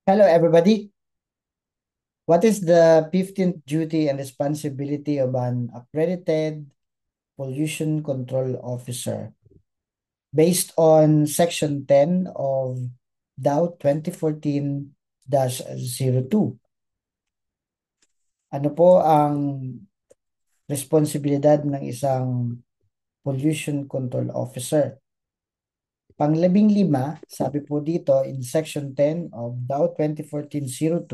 Hello, everybody. What is the 15th duty and responsibility of an accredited pollution control officer based on Section 10 of DOW 2014-02? Ano po ang responsibilidad ng isang pollution control officer? Panglabing-lima, sabi po dito in Section 10 of DOW 2014-02,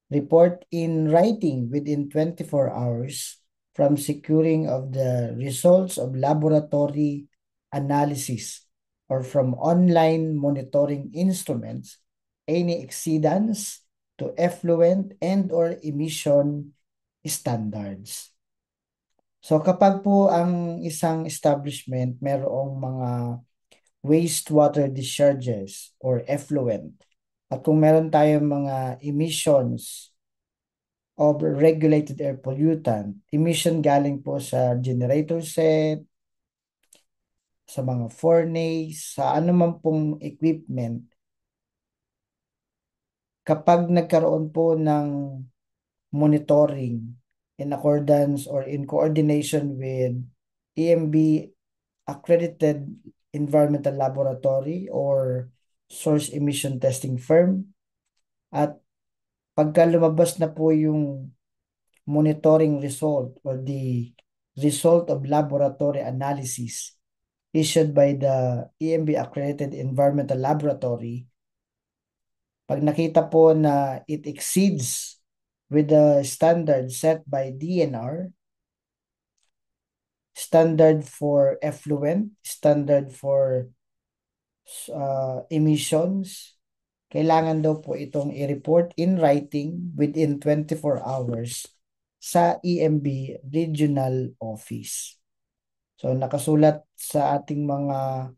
report in writing within 24 hours from securing of the results of laboratory analysis or from online monitoring instruments any exceedance to effluent and or emission standards. So kapag po ang isang establishment mayroong mga wastewater discharges or effluent at kung meron tayong mga emissions of regulated air pollutant. Emission galing po sa generator set, sa mga furnace, sa anuman pong equipment. Kapag nagkaroon po ng monitoring in accordance or in coordination with EMB accredited environmental laboratory or source emission testing firm, at pagka lumabas na po yung monitoring result or the result of laboratory analysis issued by the EMB accredited environmental laboratory, pag nakita po na it exceeds with the standard set by DNR, standard for effluent, standard for emissions, kailangan daw po itong i-report in writing within 24 hours sa EMB Regional Office. So nakasulat sa ating mga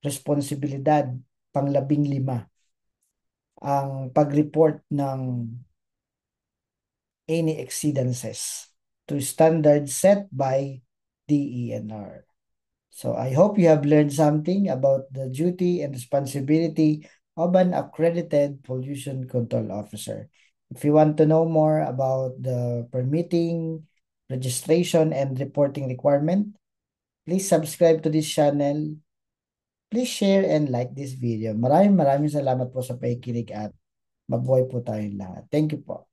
responsibilidad, panglabing-lima, ang pag-report ng any exceedances to standards set by DENR. So I hope you have learned something about the duty and responsibility of an accredited pollution control officer. If you want to know more about the permitting, registration, and reporting requirement, please subscribe to this channel. Please share and like this video. Maraming salamat po sa pakikinig at mabuhay po tayong lahat. Thank you po.